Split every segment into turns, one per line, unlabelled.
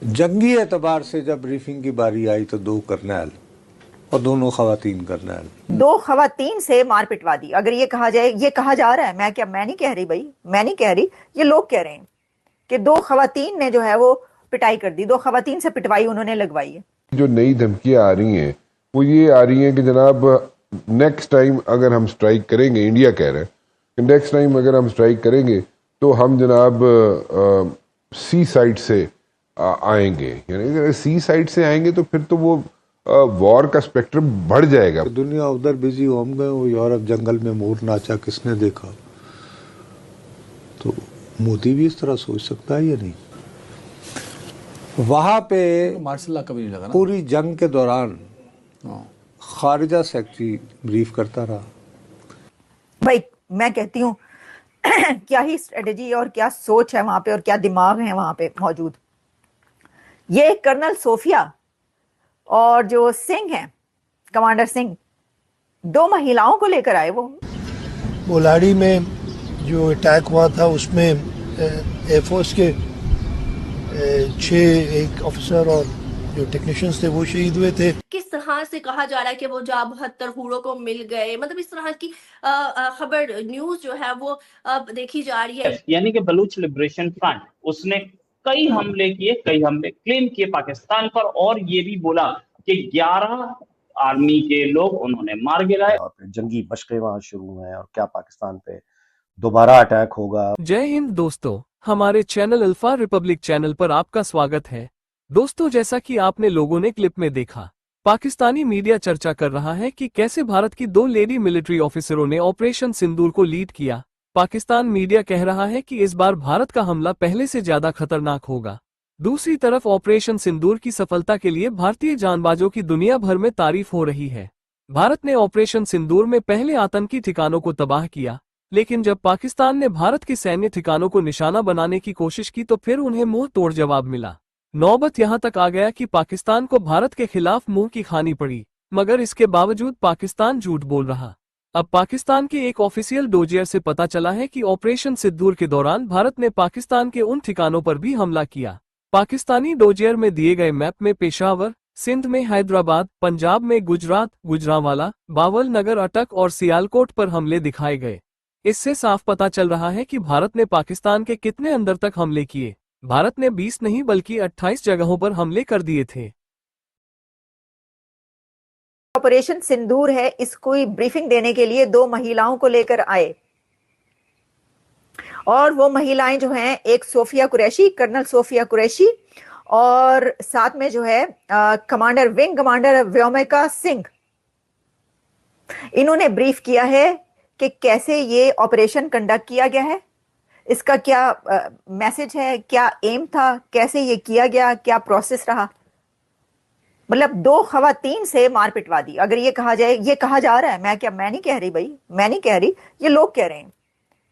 जंगी एतबार से जब ब्रीफिंग की बारी आई तो दो करनैल और दोनों खवातीन करनैल,
दो खवातीन से मार पिटवा दी। अगर ये कहा जाए, ये कहा जा रहा है, मैं नहीं कह रही भाई, मैं नहीं कह रही, ये लोग कह रहे हैं कि दो खवातीन ने जो है वो पिटाई कर दी, दो खवातीन से पिटवाई उन्होंने लगवाई है।
जो नई धमकियां आ रही हैं वो ये आ रही हैं कि जनाब नेक्स्ट टाइम अगर हम स्ट्राइक करेंगे, इंडिया कह रहे हैं कि नेक्स्ट टाइम अगर हम स्ट्राइक करेंगे तो हम जनाब सी साइड से आएंगे। यानी अगर सी साइड से आएंगे तो फिर तो वो वॉर का स्पेक्ट्रम बढ़ जाएगा।
दुनिया उधर बिजी होम गए, वो यूरोप जंगल में मोर नाचा किसने देखा। तो मोदी भी इस तरह सोच सकता है या नहीं? वहां पे
मार्शल कभी नहीं लगा ना।
पूरी जंग के दौरान खारिजा सेक्रेटरी ब्रीफ करता रहा।
भाई मैं कहती हूँ क्या ही स्ट्रेटेजी और क्या सोच है वहां पे और क्या दिमाग है वहां पे मौजूद। ये कर्नल सोफिया और जो सिंह है, कमांडर सिंह, दो महिलाओं को लेकर आए। वो
बोलाड़ी में जो अटैक हुआ था उसमें एयरफोर्स के 6 एक ऑफिसर और जो टेक्नीशियंस थे वो शहीद हुए थे।
किस तरह से कहा जा रहा है कि वो जहाँ 72 हूरों को मिल गए, मतलब इस तरह की खबर न्यूज जो है वो देखी जा रही है।
यानी कि बलूच लिबरेशन फ्रंट उसने कई हमले क्लेम किए पाकिस्तान पर और ये भी बोला कि 11 आर्मी के लोग उन्होंने मार गिराए।
और जंगी मशक़ें वहां शुरू हैं और क्या पाकिस्तान पे दोबारा अटैक होगा।
जय हिंद दोस्तों, हमारे चैनल अल्फा रिपब्लिक चैनल पर आपका स्वागत है। दोस्तों, जैसा कि आपने लोगों ने क्लिप में देखा, पाकिस्तानी मीडिया चर्चा कर रहा है कि कैसे भारत की 2 लेडी मिलिट्री ऑफिसरों ने ऑपरेशन सिंदूर को लीड किया। पाकिस्तान मीडिया कह रहा है कि इस बार भारत का हमला पहले से ज्यादा खतरनाक होगा। दूसरी तरफ ऑपरेशन सिंदूर की सफलता के लिए भारतीय जानबाजों की दुनिया भर में तारीफ हो रही है। भारत ने ऑपरेशन सिंदूर में पहले आतंकी ठिकानों को तबाह किया, लेकिन जब पाकिस्तान ने भारत के सैन्य ठिकानों को निशाना बनाने की कोशिश की तो फिर उन्हें मुंह तोड़ जवाब मिला। नौबत यहां तक आ गया कि पाकिस्तान को भारत के खिलाफ मुंह की खानी पड़ी, मगर इसके बावजूद पाकिस्तान झूठ बोल रहा। अब पाकिस्तान के एक ऑफिशियल डोजियर से पता चला है कि ऑपरेशन सिंदूर के दौरान भारत ने पाकिस्तान के उन ठिकानों पर भी हमला किया। पाकिस्तानी डोजियर में दिए गए मैप में पेशावर, सिंध में हैदराबाद, पंजाब में गुजरात, गुजरांवाला, बावल नगर, अटक और सियालकोट पर हमले दिखाए गए। इससे साफ पता चल रहा है कि भारत ने पाकिस्तान के कितने अंदर तक हमले किए। भारत ने 20 नहीं बल्कि 28 जगहों पर हमले कर दिए थे।
ऑपरेशन सिंदूर है, इसको ब्रीफिंग देने के लिए 2 महिलाओं को लेकर आए और वो महिलाएं जो हैं, एक सोफिया कुरैशी, कर्नल सोफिया कुरैशी, और साथ में जो है commander wing commander Vyomika Singh. इन्होंने ब्रीफ किया है कि कैसे ये ऑपरेशन कंडक्ट किया गया है, इसका क्या मैसेज है, क्या एम था, कैसे ये किया गया, क्या प्रोसेस रहा। मतलब 2 खवातीन से मार पिटवा दी। अगर ये कहा जाए, ये कहा जा रहा है, मैं नहीं कह रही भाई, मैं नहीं कह रही, ये लोग कह रहे हैं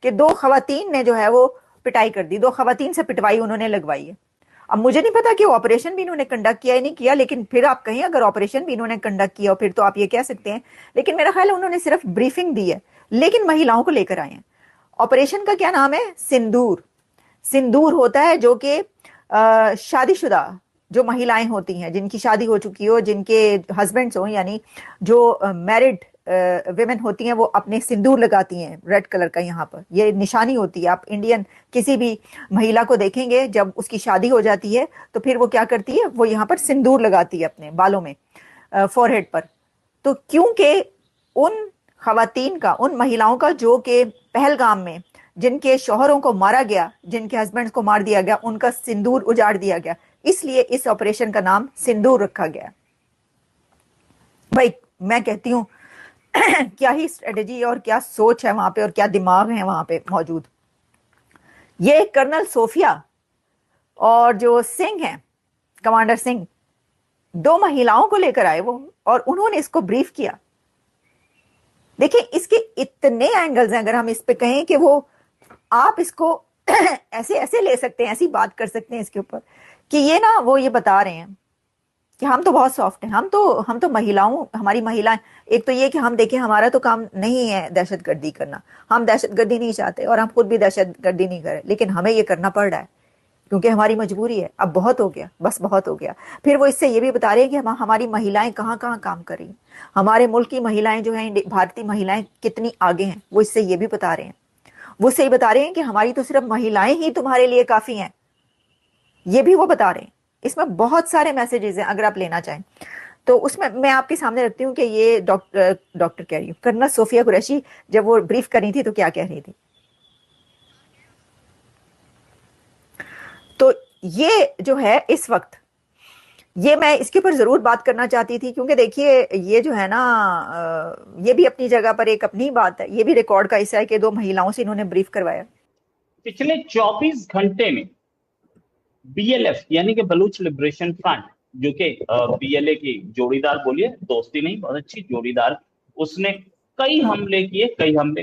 कि 2 खवातीन ने जो है वो पिटाई कर दी, 2 खवातीन से पिटवाई उन्होंने लगवाई है। अब मुझे नहीं पता कि ऑपरेशन भी इन्होंने कंडक्ट किया या नहीं किया, लेकिन फिर आप कहें अगर ऑपरेशन भी इन्होंने कंडक्ट किया फिर तो आप ये कह सकते हैं, लेकिन मेरा ख्याल है उन्होंने सिर्फ ब्रीफिंग दी है, लेकिन महिलाओं को लेकर आए हैं। ऑपरेशन का क्या नाम है? सिंदूर। सिंदूर होता है जो कि शादीशुदा जो महिलाएं होती हैं, जिनकी शादी हो चुकी हो, जिनके हस्बैंड्स हो, यानी जो मैरिड विमेन होती हैं, वो अपने सिंदूर लगाती हैं रेड कलर का। यहाँ पर ये निशानी होती है। आप इंडियन किसी भी महिला को देखेंगे, जब उसकी शादी हो जाती है तो फिर वो क्या करती है, वो यहाँ पर सिंदूर लगाती है अपने बालों में, फोरहेड पर। तो क्योंकि उन खवातीन का, उन महिलाओं का जो कि पहलगाम में जिनके शौहरों को मारा गया, जिनके हस्बैंड्स को मार दिया गया, उनका सिंदूर उजाड़ दिया गया, इसलिए इस ऑपरेशन का नाम सिंदूर रखा गया। भाई मैं कहती हूँ क्या ही स्ट्रेटेजी और क्या सोच है वहां पे और क्या दिमाग है वहां पे मौजूद। ये कर्नल सोफिया और जो सिंह है, कमांडर सिंह, 2 महिलाओं को लेकर आए वो, और उन्होंने इसको ब्रीफ किया। देखिए इसके इतने एंगल्स हैं, अगर हम इस पे कहें कि वो, आप इसको ऐसे ऐसे ले सकते हैं, ऐसी बात कर सकते हैं इसके ऊपर कि ये ना, वो ये बता रहे हैं कि हम तो बहुत सॉफ्ट हैं, हम तो महिलाओं, हमारी महिलाएं, एक तो ये कि हम देखें हमारा तो काम नहीं है दहशतगर्दी करना, हम दहशतगर्दी नहीं चाहते और हम खुद भी दहशतगर्दी नहीं करें, लेकिन हमें ये करना पड़ रहा है क्योंकि हमारी मजबूरी है, अब बहुत हो गया, बस बहुत हो गया। फिर वो इससे ये भी बता रहे हैं कि हमारी महिलाएं कहाँ कहाँ काम कर रही हैं, हमारे मुल्क की महिलाएं जो हैं, भारतीय महिलाएं कितनी आगे हैं, वो इससे ये भी बता रहे हैं। वो इससे ये बता रहे हैं कि हमारी तो सिर्फ महिलाएं ही तुम्हारे लिए काफी हैं, ये भी वो बता रहे हैं। इसमें बहुत सारे मैसेजेस हैं, अगर आप लेना चाहें तो उसमें मैं आपके सामने रखती हूँ कि ये डॉक्टर कह रही हूँ, कर्नल सोफिया कुरैशी जब वो ब्रीफ कर रही थी तो क्या कह रही थी। तो ये जो है इस वक्त, ये मैं इसके ऊपर जरूर बात करना चाहती थी, क्योंकि देखिए ये जो है ना, ये भी अपनी जगह पर एक अपनी बात है, ये भी रिकॉर्ड का हिस्सा है कि 2 महिलाओं से इन्होंने ब्रीफ करवाया।
पिछले 24 घंटे में BLF यानी कि बलूच लिबरेशन फ्रंट, जो कि BLA की जोड़ीदार, बोलिए दोस्ती नहीं, बहुत अच्छी जोड़ीदार, उसने कई हमले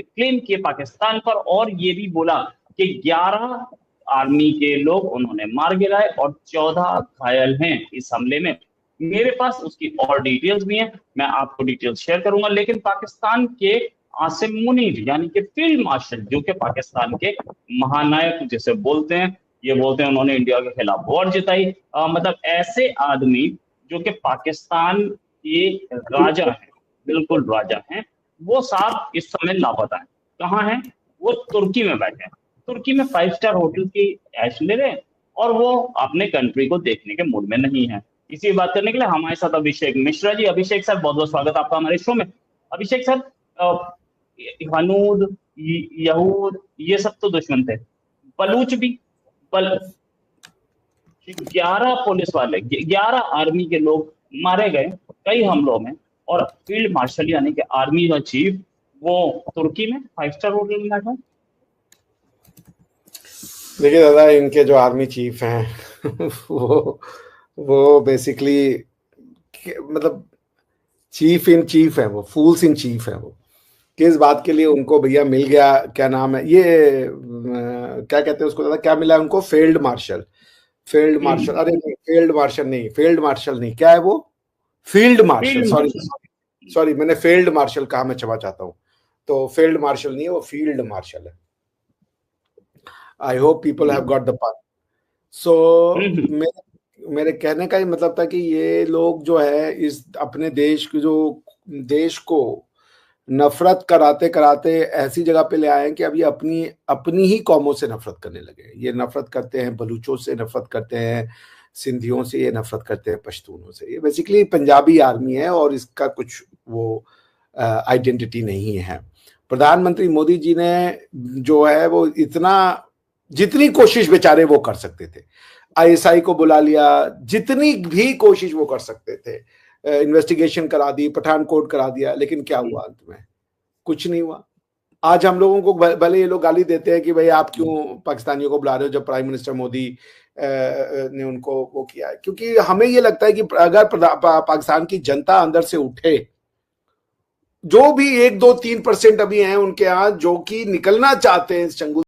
क्लेम किए पाकिस्तान पर, और ये भी बोला कि 11 आर्मी के लोग उन्होंने मार गिराए और 14 घायल हैं इस हमले में। मेरे पास उसकी और डिटेल्स भी हैं, मैं आपको डिटेल्स शेयर करूंगा। लेकिन पाकिस्तान के आसिम मुनीर यानी कि फील्ड मार्शल, जो कि पाकिस्तान के महानायक जिसे बोलते हैं, ये बोलते हैं उन्होंने इंडिया के खिलाफ वॉर जिताई, मतलब ऐसे आदमी जो कि पाकिस्तान के राजा हैं, बिल्कुल राजा हैं, वो साहब इस समय लापता हैं। कहाँ हैं? वो तुर्की में बैठे हैं, तुर्की में 5 स्टार होटल की ऐश ले रहे हैं, और वो अपने कंट्री को देखने के मूड में नहीं है। इसी बात करने के लिए हमारे साथ अभिषेक मिश्रा जी। अभिषेक सर, बहुत बहुत स्वागत आपका हमारे शो में। अभिषेक सर, हनूद, यहूद, ये सब तो दुश्मन थे, बलूच भी, 11 पुलिस वाले, 11 आर्मी के लोग मारे गए कई हमलों में, और फील्ड मार्शल यानी कि आर्मी का चीफ वो तुर्की में 5 स्टार होटल में बैठा।
देखिए दादा, इनके जो आर्मी चीफ हैं वो बेसिकली मतलब चीफ इन चीफ है, वो फूल्स इन चीफ है। वो किस बात के लिए उनको भैया मिल गया, क्या नाम है ये, क्या कहते हैं उसको दादा, क्या मिला है उनको? Field marshal. अरे नहीं, फील्ड मार्शल नहीं, क्या है वो? फील्ड मार्शल, सॉरी मैंने फील्ड मार्शल कहा, मैं क्षमा चाहता हूँ। तो फील्ड मार्शल नहीं है वो, फील्ड मार्शल है। I hope people have got the point. So मेरे कहने का ही मतलब था कि ये लोग जो है इस अपने देश को नफरत कराते ऐसी जगह पे ले आए हैं कि अब ये अपनी ही कौमों से नफरत करने लगे। ये नफरत करते हैं बलूचों से, नफरत करते हैं सिंधियों से, ये नफरत करते हैं पश्तूनों से। ये बेसिकली पंजाबी आर्मी है और इसका कुछ वो आइडेंटिटी नहीं है। प्रधानमंत्री मोदी जी ने जो है वो जितनी कोशिश बेचारे वो कर सकते थे, ISI को बुला लिया, जितनी भी कोशिश वो कर सकते थे, इन्वेस्टिगेशन करा दी, पठानकोट करा दिया, लेकिन क्या हुआ? अंत में कुछ नहीं हुआ। आज हम लोगों को भले ये लोग गाली देते हैं कि भाई आप क्यों पाकिस्तानियों को बुला रहे हो, जब प्राइम मिनिस्टर मोदी ने उनको वो किया है, क्योंकि हमें ये लगता है कि अगर पाकिस्तान की जनता अंदर से उठे, जो भी 1, 2, 3% अभी हैं उनके यहाँ जो कि निकलना चाहते हैं इस चंगुल